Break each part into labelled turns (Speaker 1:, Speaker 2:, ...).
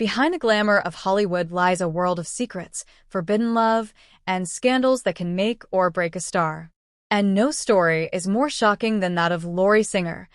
Speaker 1: Behind the glamour of Hollywood lies a world of secrets, forbidden love, and scandals that can make or break a star. And no story is more shocking than that of Lorie Singer,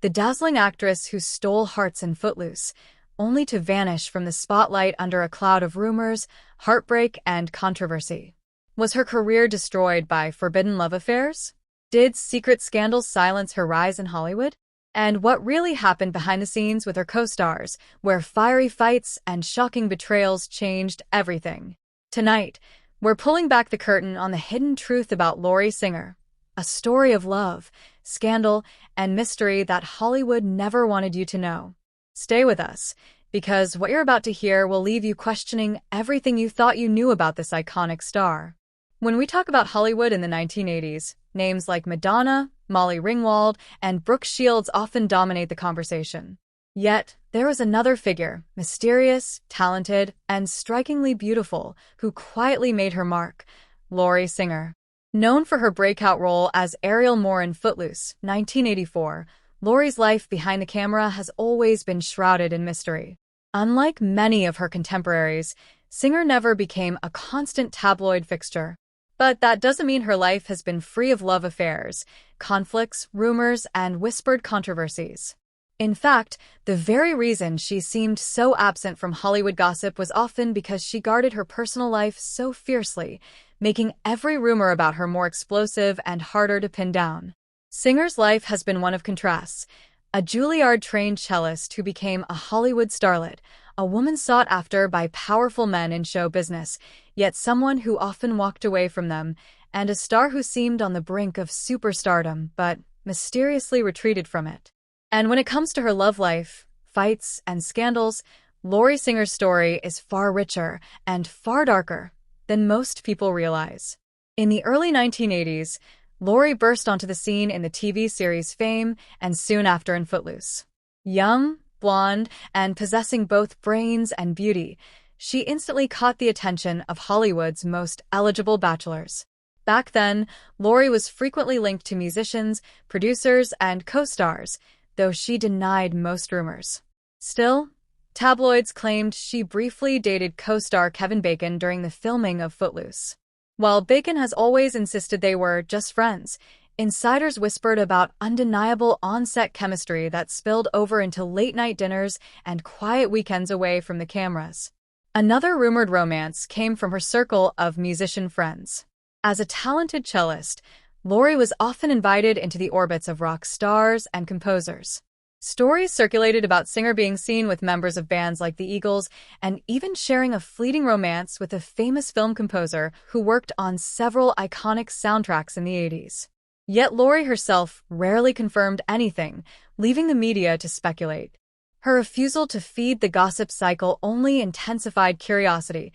Speaker 1: the dazzling actress who stole hearts in Footloose, only to vanish from the spotlight under a cloud of rumors, heartbreak, and controversy. Was her career destroyed by forbidden love affairs? Did secret scandals silence her rise in Hollywood? And what really happened behind the scenes with her co-stars, where fiery fights and shocking betrayals changed everything? Tonight, we're pulling back the curtain on the hidden truth about Lorie Singer, a story of love, scandal, and mystery that Hollywood never wanted you to know. Stay with us, because what you're about to hear will leave you questioning everything you thought you knew about this iconic star. When we talk about Hollywood in the 1980s, names like Madonna, Molly Ringwald, and Brooke Shields often dominate the conversation. Yet, there was another figure, mysterious, talented, and strikingly beautiful, who quietly made her mark: Lorie Singer. Known for her breakout role as Ariel Moore in Footloose, 1984, Lorie's life behind the camera has always been shrouded in mystery. Unlike many of her contemporaries, Singer never became a constant tabloid fixture. But that doesn't mean her life has been free of love affairs, conflicts, rumors, and whispered controversies. In fact, the very reason she seemed so absent from Hollywood gossip was often because she guarded her personal life so fiercely, making every rumor about her more explosive and harder to pin down. Singer's life has been one of contrasts: a Juilliard-trained cellist who became a Hollywood starlet, a woman sought after by powerful men in show business, yet someone who often walked away from them, and a star who seemed on the brink of superstardom but mysteriously retreated from it. And when it comes to her love life, fights, and scandals, Lorie Singer's story is far richer and far darker than most people realize. In the early 1980s, Lorie burst onto the scene in the TV series Fame and soon after in Footloose. Young, blonde, and possessing both brains and beauty, she instantly caught the attention of Hollywood's most eligible bachelors. Back then, Lorie was frequently linked to musicians, producers, and co-stars, though she denied most rumors. Still, tabloids claimed she briefly dated co-star Kevin Bacon during the filming of Footloose. While Bacon has always insisted they were just friends, insiders whispered about undeniable on-set chemistry that spilled over into late-night dinners and quiet weekends away from the cameras. Another rumored romance came from her circle of musician friends. As a talented cellist, Lorie was often invited into the orbits of rock stars and composers. Stories circulated about Singer being seen with members of bands like the Eagles and even sharing a fleeting romance with a famous film composer who worked on several iconic soundtracks in the 80s. Yet Lorie herself rarely confirmed anything, leaving the media to speculate. Her refusal to feed the gossip cycle only intensified curiosity,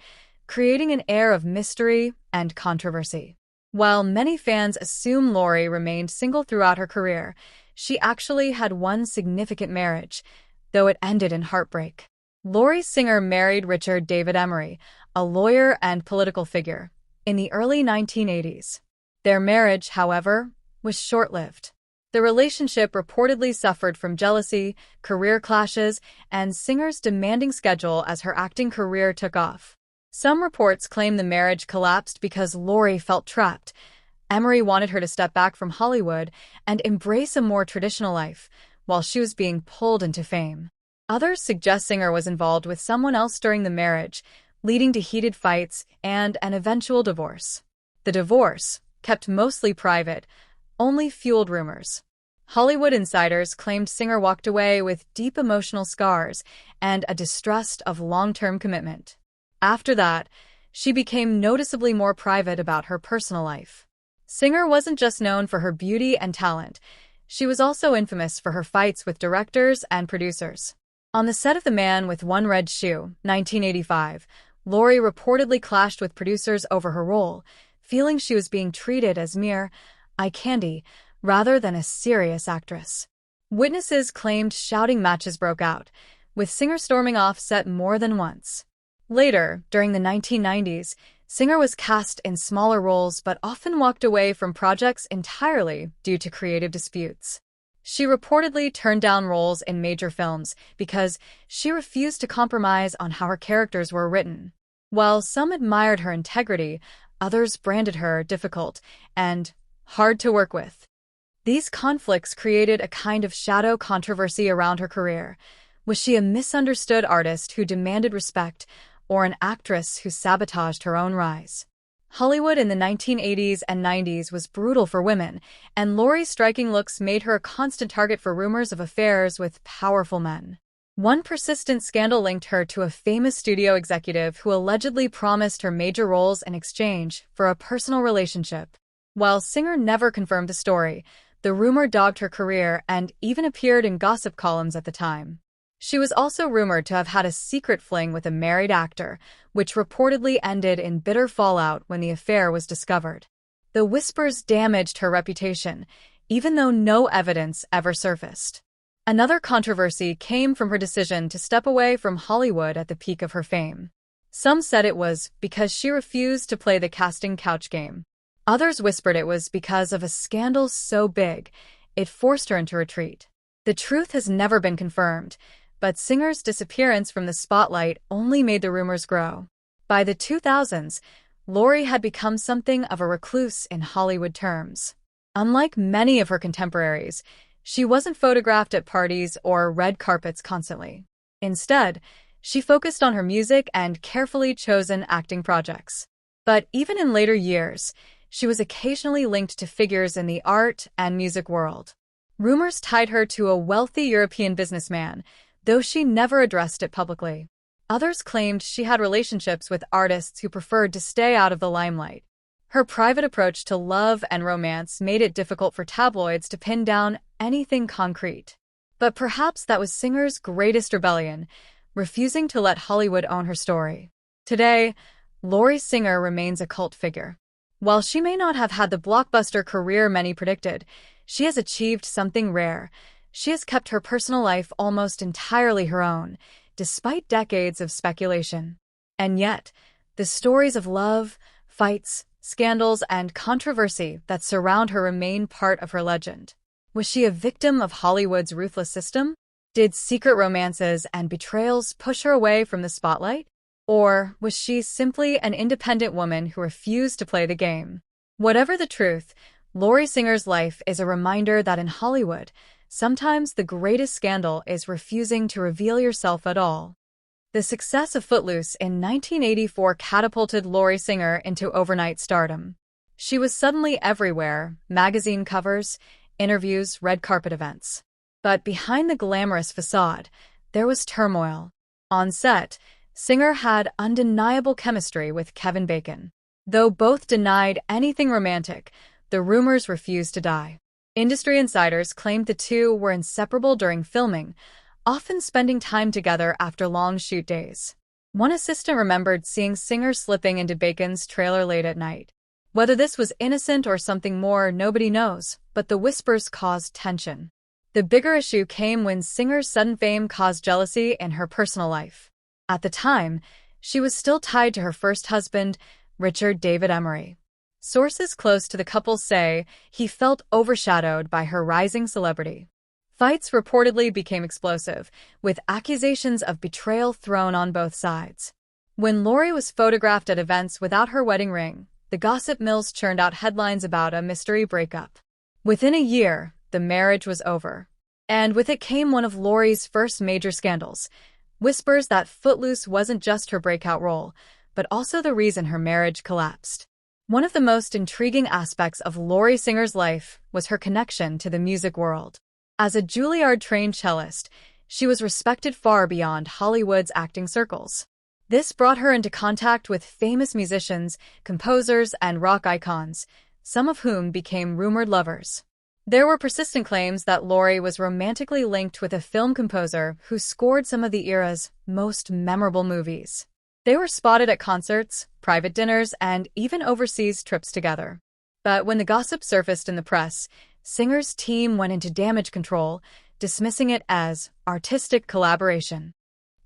Speaker 1: creating an air of mystery and controversy. While many fans assume Lorie remained single throughout her career, she actually had one significant marriage, though it ended in heartbreak. Lorie Singer married Richard David Emery, a lawyer and political figure, in the early 1980s. Their marriage, however, was short-lived. The relationship reportedly suffered from jealousy, career clashes, and Singer's demanding schedule as her acting career took off. Some reports claim the marriage collapsed because Lorie felt trapped. Emery wanted her to step back from Hollywood and embrace a more traditional life, while she was being pulled into fame. Others suggest Singer was involved with someone else during the marriage, leading to heated fights and an eventual divorce. The divorce, kept mostly private, only fueled rumors. Hollywood insiders claimed Singer walked away with deep emotional scars and a distrust of long-term commitment. After that, she became noticeably more private about her personal life. Singer wasn't just known for her beauty and talent. She was also infamous for her fights with directors and producers. On the set of The Man with One Red Shoe, 1985, Lorie reportedly clashed with producers over her role, feeling she was being treated as mere eye candy rather than a serious actress. Witnesses claimed shouting matches broke out, with Singer storming off set more than once. Later, during the 1990s, Singer was cast in smaller roles but often walked away from projects entirely due to creative disputes. She reportedly turned down roles in major films because she refused to compromise on how her characters were written. While some admired her integrity, others branded her difficult and hard to work with. These conflicts created a kind of shadow controversy around her career. Was she a misunderstood artist who demanded respect, or an actress who sabotaged her own rise? Hollywood in the 1980s and 90s was brutal for women, and Lorie's striking looks made her a constant target for rumors of affairs with powerful men. One persistent scandal linked her to a famous studio executive who allegedly promised her major roles in exchange for a personal relationship. While Singer never confirmed the story, the rumor dogged her career and even appeared in gossip columns at the time. She was also rumored to have had a secret fling with a married actor, which reportedly ended in bitter fallout when the affair was discovered. The whispers damaged her reputation, even though no evidence ever surfaced. Another controversy came from her decision to step away from Hollywood at the peak of her fame. Some said it was because she refused to play the casting couch game. Others whispered it was because of a scandal so big, it forced her into retreat. The truth has never been confirmed, but Singer's disappearance from the spotlight only made the rumors grow. By the 2000s, Lorie had become something of a recluse in Hollywood terms. Unlike many of her contemporaries, she wasn't photographed at parties or red carpets constantly. Instead, she focused on her music and carefully chosen acting projects. But even in later years, she was occasionally linked to figures in the art and music world. Rumors tied her to a wealthy European businessman, though she never addressed it publicly. Others claimed she had relationships with artists who preferred to stay out of the limelight. Her private approach to love and romance made it difficult for tabloids to pin down anything concrete. But perhaps that was Singer's greatest rebellion, refusing to let Hollywood own her story. Today, Lorie Singer remains a cult figure. While she may not have had the blockbuster career many predicted, she has achieved something rare. She has kept her personal life almost entirely her own, despite decades of speculation. And yet, the stories of love, fights, scandals, and controversy that surround her remain part of her legend. Was she a victim of Hollywood's ruthless system? Did secret romances and betrayals push her away from the spotlight? Or was she simply an independent woman who refused to play the game? Whatever the truth, Lorie Singer's life is a reminder that in Hollywood, sometimes the greatest scandal is refusing to reveal yourself at all. The success of Footloose in 1984 catapulted Lorie Singer into overnight stardom. She was suddenly everywhere: magazine covers, interviews, red carpet events. But behind the glamorous facade, there was turmoil. On set, Singer had undeniable chemistry with Kevin Bacon. Though both denied anything romantic, the rumors refused to die. Industry insiders claimed the two were inseparable during filming, often spending time together after long shoot days. One assistant remembered seeing Singer slipping into Bacon's trailer late at night. Whether this was innocent or something more, nobody knows, but the whispers caused tension. The bigger issue came when Singer's sudden fame caused jealousy in her personal life. At the time, she was still tied to her first husband, Richard David Emery. Sources close to the couple say he felt overshadowed by her rising celebrity. Fights reportedly became explosive, with accusations of betrayal thrown on both sides. When Lorie was photographed at events without her wedding ring, the gossip mills churned out headlines about a mystery breakup. Within a year, the marriage was over. And with it came one of Lorie's first major scandals: whispers that Footloose wasn't just her breakout role, but also the reason her marriage collapsed. One of the most intriguing aspects of Lorie Singer's life was her connection to the music world. As a Juilliard-trained cellist, she was respected far beyond Hollywood's acting circles. This brought her into contact with famous musicians, composers, and rock icons, some of whom became rumored lovers. There were persistent claims that Lorie was romantically linked with a film composer who scored some of the era's most memorable movies. They were spotted at concerts, private dinners, and even overseas trips together. But when the gossip surfaced in the press, Singer's team went into damage control, dismissing it as artistic collaboration.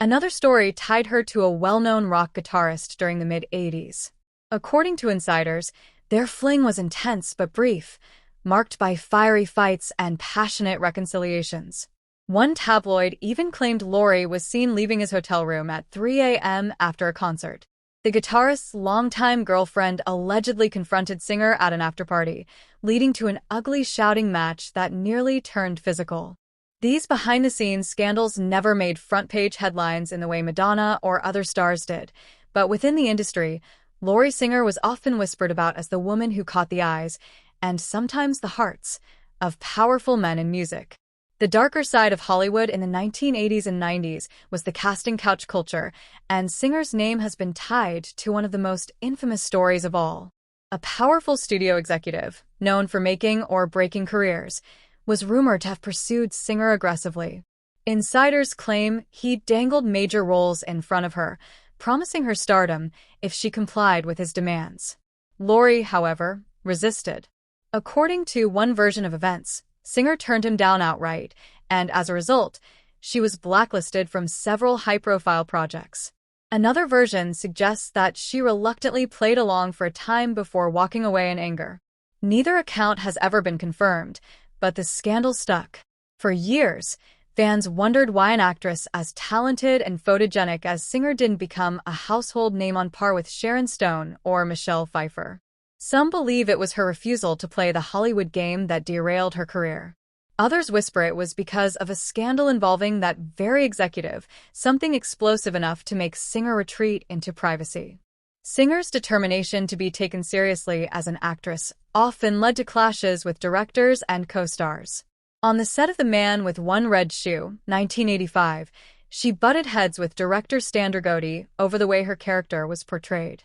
Speaker 1: Another story tied her to a well-known rock guitarist during the mid-80s. According to insiders, their fling was intense but brief, marked by fiery fights and passionate reconciliations. One tabloid even claimed Lorie was seen leaving his hotel room at 3 a.m. after a concert. The guitarist's longtime girlfriend allegedly confronted Singer at an after-party, leading to an ugly shouting match that nearly turned physical. These behind-the-scenes scandals never made front-page headlines in the way Madonna or other stars did, but within the industry, Lorie Singer was often whispered about as the woman who caught the eyes, and sometimes the hearts, of powerful men in music. The darker side of Hollywood in the 1980s and 90s was the casting couch culture, and Singer's name has been tied to one of the most infamous stories of all. A powerful studio executive, known for making or breaking careers, was rumored to have pursued Singer aggressively. Insiders claim he dangled major roles in front of her, promising her stardom if she complied with his demands. Lorie, however, resisted. According to one version of events, Singer turned him down outright, and as a result, she was blacklisted from several high-profile projects. Another version suggests that she reluctantly played along for a time before walking away in anger. Neither account has ever been confirmed, but the scandal stuck. For years, fans wondered why an actress as talented and photogenic as Singer didn't become a household name on par with Sharon Stone or Michelle Pfeiffer. Some believe it was her refusal to play the Hollywood game that derailed her career. Others whisper it was because of a scandal involving that very executive, something explosive enough to make Singer retreat into privacy. Singer's determination to be taken seriously as an actress often led to clashes with directors and co-stars. On the set of The Man with One Red Shoe, 1985, she butted heads with director Stan Dragoti over the way her character was portrayed.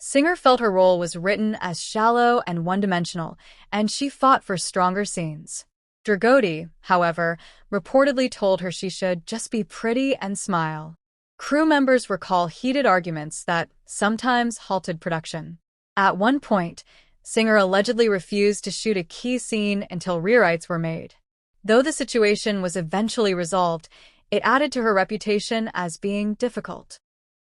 Speaker 1: Singer felt her role was written as shallow and one-dimensional, and she fought for stronger scenes. Dragoti, however, reportedly told her she should just be pretty and smile. Crew members recall heated arguments that sometimes halted production. At one point, Singer allegedly refused to shoot a key scene until rewrites were made. Though the situation was eventually resolved, it added to her reputation as being difficult.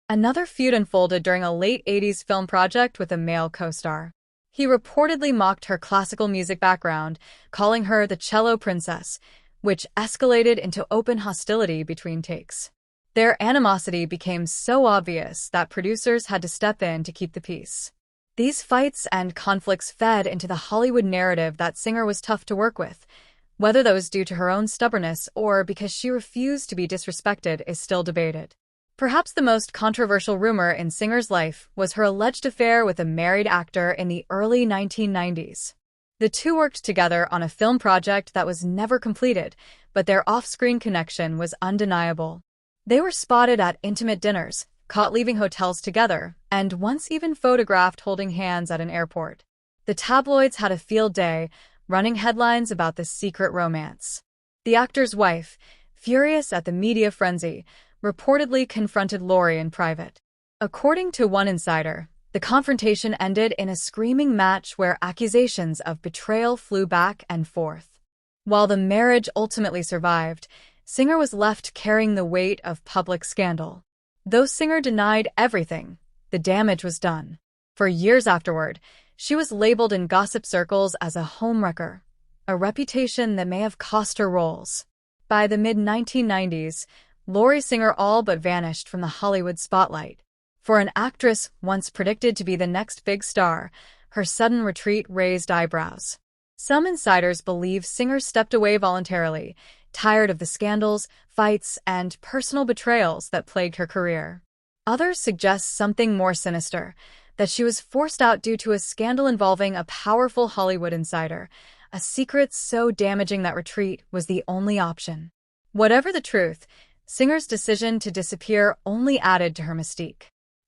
Speaker 1: Another feud unfolded during a late 80s film project with a male co-star. He reportedly mocked her classical music background, calling her the cello princess, which escalated into open hostility between takes. Their animosity became so obvious that producers had to step in to keep the peace. These fights and conflicts fed into the Hollywood narrative that Singer was tough to work with. Whether that was due to her own stubbornness or because she refused to be disrespected is still debated. Perhaps the most controversial rumor in Singer's life was her alleged affair with a married actor in the early 1990s. The two worked together on a film project that was never completed, but their off-screen connection was undeniable. They were spotted at intimate dinners, caught leaving hotels together, and once even photographed holding hands at an airport. The tabloids had a field day, running headlines about the secret romance. The actor's wife, furious at the media frenzy, reportedly confronted Lorie in private. According to one insider, the confrontation ended in a screaming match where accusations of betrayal flew back and forth. While the marriage ultimately survived, Singer was left carrying the weight of public scandal. Though Singer denied everything, the damage was done. For years afterward, she was labeled in gossip circles as a homewrecker, a reputation that may have cost her roles. By the mid-1990s, Lorie Singer all but vanished from the Hollywood spotlight. For an actress once predicted to be the next big star, her sudden retreat raised eyebrows. Some insiders believe Singer stepped away voluntarily, tired of the scandals, fights, and personal betrayals that plagued her career. Others suggest something more sinister, that she was forced out due to a scandal involving a powerful Hollywood insider, a secret so damaging that retreat was the only option. Whatever the truth, Singer's decision to disappear only added to her mystique.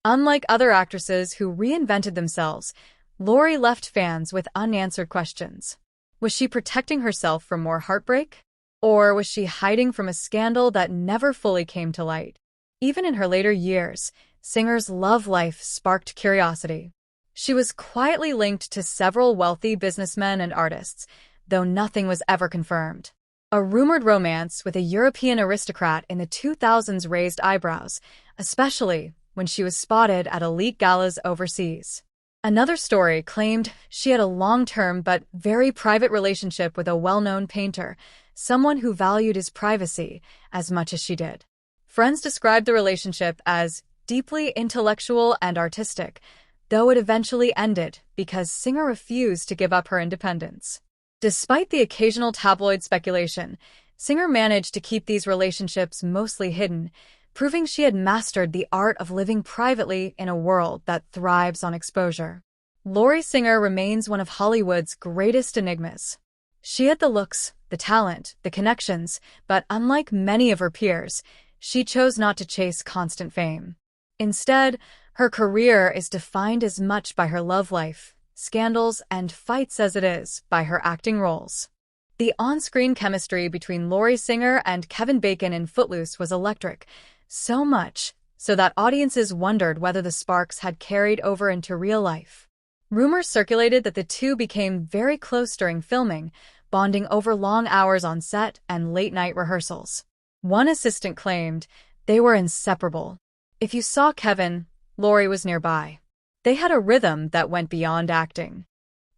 Speaker 1: Unlike other actresses who reinvented themselves, Lorie left fans with unanswered questions. Was she protecting herself from more heartbreak? Or was she hiding from a scandal that never fully came to light? Even in her later years, Singer's love life sparked curiosity. She was quietly linked to several wealthy businessmen and artists, though nothing was ever confirmed. A rumored romance with a European aristocrat in the 2000s raised eyebrows, especially when she was spotted at elite galas overseas. Another story claimed she had a long-term but very private relationship with a well-known painter, someone who valued his privacy as much as she did. Friends described the relationship as deeply intellectual and artistic, though it eventually ended because Singer refused to give up her independence. Despite the occasional tabloid speculation, Singer managed to keep these relationships mostly hidden, proving she had mastered the art of living privately in a world that thrives on exposure. Lorie Singer remains one of Hollywood's greatest enigmas. She had the looks, the talent, the connections, but unlike many of her peers, she chose not to chase constant fame. Instead, her career is defined as much by her love life, scandals, and fights as it is by her acting roles. The on-screen chemistry between Lorie Singer and Kevin Bacon in Footloose was electric, so much so that audiences wondered whether the sparks had carried over into real life. Rumors circulated that the two became very close during filming, bonding over long hours on set and late-night rehearsals. One assistant claimed they were inseparable. If you saw Kevin, Lorie was nearby. They had a rhythm that went beyond acting.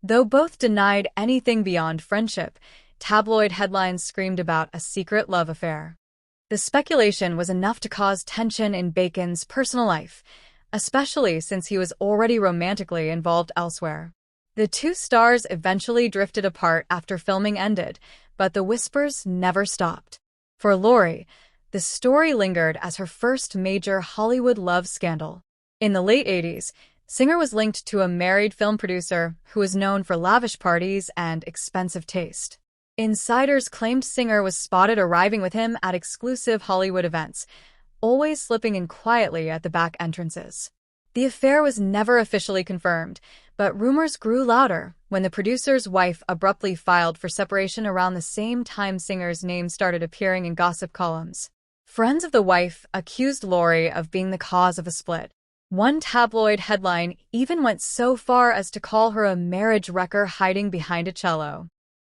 Speaker 1: Though both denied anything beyond friendship, tabloid headlines screamed about a secret love affair. The speculation was enough to cause tension in Bacon's personal life, especially since he was already romantically involved elsewhere. The two stars eventually drifted apart after filming ended, but the whispers never stopped. For Lorie, the story lingered as her first major Hollywood love scandal. In the late 80s, Singer was linked to a married film producer who was known for lavish parties and expensive taste. Insiders claimed Singer was spotted arriving with him at exclusive Hollywood events, always slipping in quietly at the back entrances. The affair was never officially confirmed, but rumors grew louder when the producer's wife abruptly filed for separation around the same time Singer's name started appearing in gossip columns. Friends of the wife accused Lorie of being the cause of a split. One tabloid headline even went so far as to call her a marriage wrecker hiding behind a cello.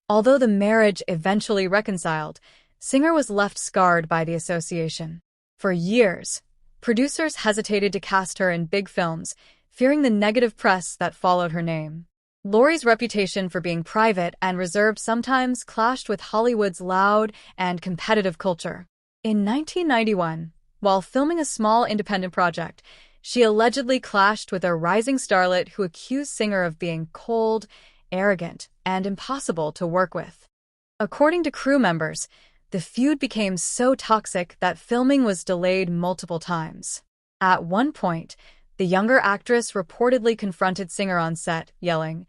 Speaker 1: Although the marriage eventually reconciled, Singer was left scarred by the association. For years, producers hesitated to cast her in big films, fearing the negative press that followed her name. Lorie's reputation for being private and reserved sometimes clashed with Hollywood's loud and competitive culture. In 1991, while filming a small independent project, she allegedly clashed with a rising starlet who accused Singer of being cold, arrogant, and impossible to work with. According to crew members, the feud became so toxic that filming was delayed multiple times. At one point, the younger actress reportedly confronted Singer on set, yelling,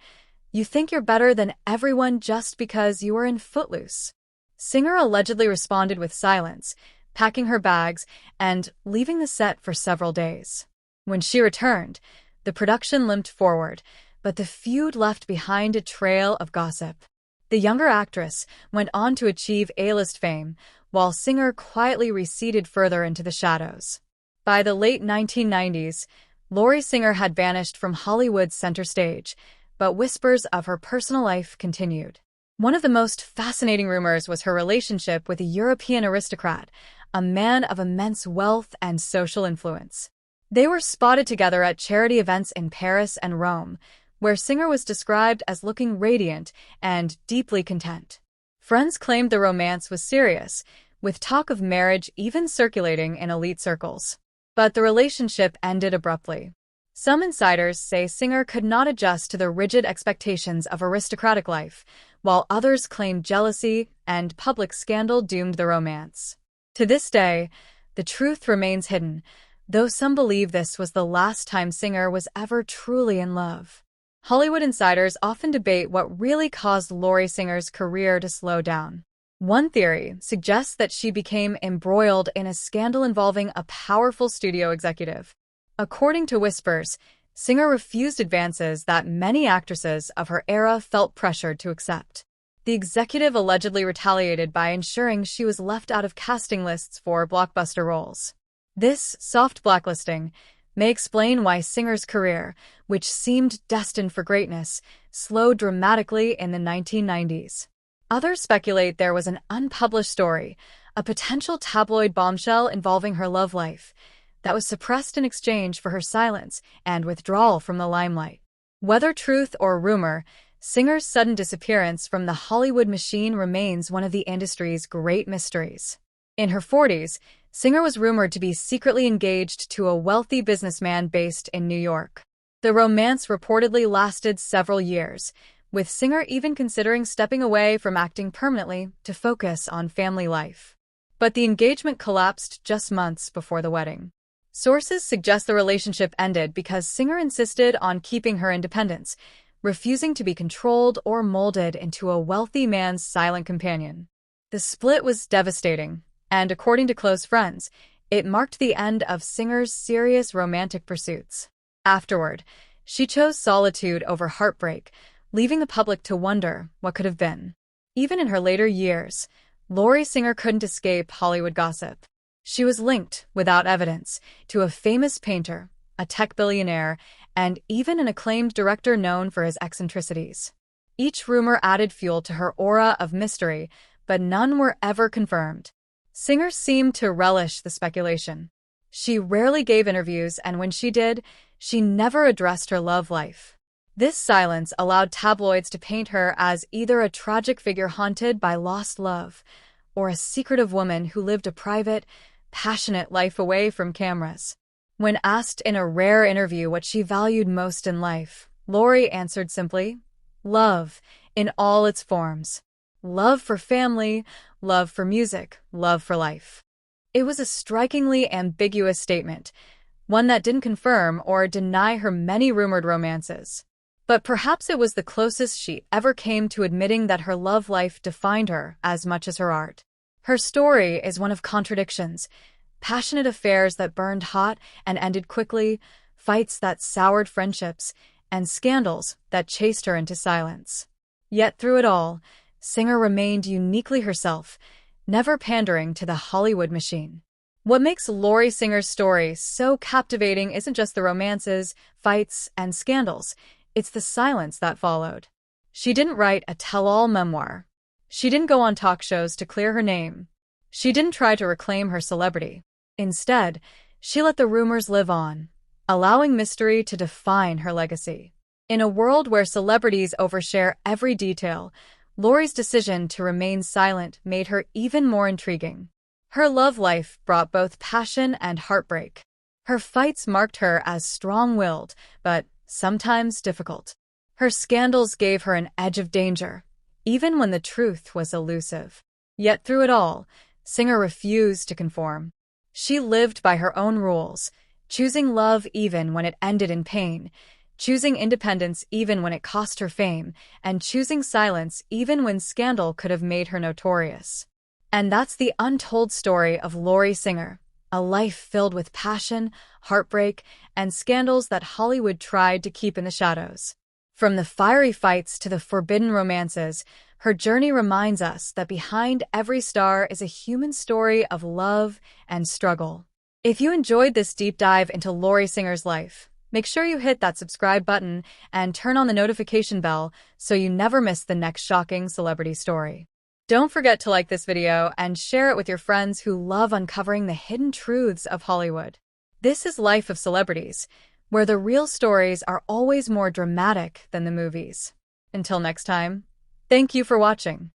Speaker 1: "You think you're better than everyone just because you were in Footloose." Singer allegedly responded with silence, packing her bags and leaving the set for several days. When she returned, the production limped forward, but the feud left behind a trail of gossip. The younger actress went on to achieve A-list fame, while Singer quietly receded further into the shadows. By the late 1990s, Lorie Singer had vanished from Hollywood's center stage, but whispers of her personal life continued. One of the most fascinating rumors was her relationship with a European aristocrat, a man of immense wealth and social influence. They were spotted together at charity events in Paris and Rome, where Singer was described as looking radiant and deeply content. Friends claimed the romance was serious, with talk of marriage even circulating in elite circles. But the relationship ended abruptly. Some insiders say Singer could not adjust to the rigid expectations of aristocratic life, while others claim jealousy and public scandal doomed the romance. To this day, the truth remains hidden, though some believe this was the last time Singer was ever truly in love. Hollywood insiders often debate what really caused Lorie Singer's career to slow down. One theory suggests that she became embroiled in a scandal involving a powerful studio executive. According to whispers, Singer refused advances that many actresses of her era felt pressured to accept. The executive allegedly retaliated by ensuring she was left out of casting lists for blockbuster roles. This soft blacklisting may explain why Singer's career, which seemed destined for greatness, slowed dramatically in the 1990s. Others speculate there was an unpublished story, a potential tabloid bombshell involving her love life, that was suppressed in exchange for her silence and withdrawal from the limelight. Whether truth or rumor, Singer's sudden disappearance from the Hollywood machine remains one of the industry's great mysteries. In her 40s, Singer was rumored to be secretly engaged to a wealthy businessman based in New York. The romance reportedly lasted several years, with Singer even considering stepping away from acting permanently to focus on family life. But the engagement collapsed just months before the wedding. Sources suggest the relationship ended because Singer insisted on keeping her independence, refusing to be controlled or molded into a wealthy man's silent companion. The split was devastating, and according to close friends, it marked the end of Singer's serious romantic pursuits. Afterward, she chose solitude over heartbreak, leaving the public to wonder what could have been. Even in her later years, Lorie Singer couldn't escape Hollywood gossip. She was linked, without evidence, to a famous painter, a tech billionaire, and even an acclaimed director known for his eccentricities. Each rumor added fuel to her aura of mystery, but none were ever confirmed. Singer seemed to relish the speculation. She rarely gave interviews, and when she did, she never addressed her love life. This silence allowed tabloids to paint her as either a tragic figure haunted by lost love or a secretive woman who lived a private, passionate life away from cameras. When asked in a rare interview what she valued most in life, Lorie answered simply, "Love, in all its forms. Love for family, love for music, love for life." It was a strikingly ambiguous statement, one that didn't confirm or deny her many rumored romances. But perhaps it was the closest she ever came to admitting that her love life defined her as much as her art. Her story is one of contradictions: passionate affairs that burned hot and ended quickly, fights that soured friendships, and scandals that chased her into silence. Yet through it all, Singer remained uniquely herself, never pandering to the Hollywood machine. What makes Lorie Singer's story so captivating isn't just the romances, fights, and scandals. It's the silence that followed. She didn't write a tell-all memoir. She didn't go on talk shows to clear her name. She didn't try to reclaim her celebrity. Instead, she let the rumors live on, allowing mystery to define her legacy. In a world where celebrities overshare every detail, Lorie's decision to remain silent made her even more intriguing. Her love life brought both passion and heartbreak. Her fights marked her as strong-willed, but sometimes difficult. Her scandals gave her an edge of danger, even when the truth was elusive. Yet through it all, Singer refused to conform. She lived by her own rules, choosing love even when it ended in pain, choosing independence even when it cost her fame, and choosing silence even when scandal could have made her notorious. And that's the untold story of Lorie Singer, a life filled with passion, heartbreak, and scandals that Hollywood tried to keep in the shadows. From the fiery fights to the forbidden romances, her journey reminds us that behind every star is a human story of love and struggle. If you enjoyed this deep dive into Lorie Singer's life, make sure you hit that subscribe button and turn on the notification bell so you never miss the next shocking celebrity story. Don't forget to like this video and share it with your friends who love uncovering the hidden truths of Hollywood. This is Life of Celebrities, where the real stories are always more dramatic than the movies. Until next time, thank you for watching.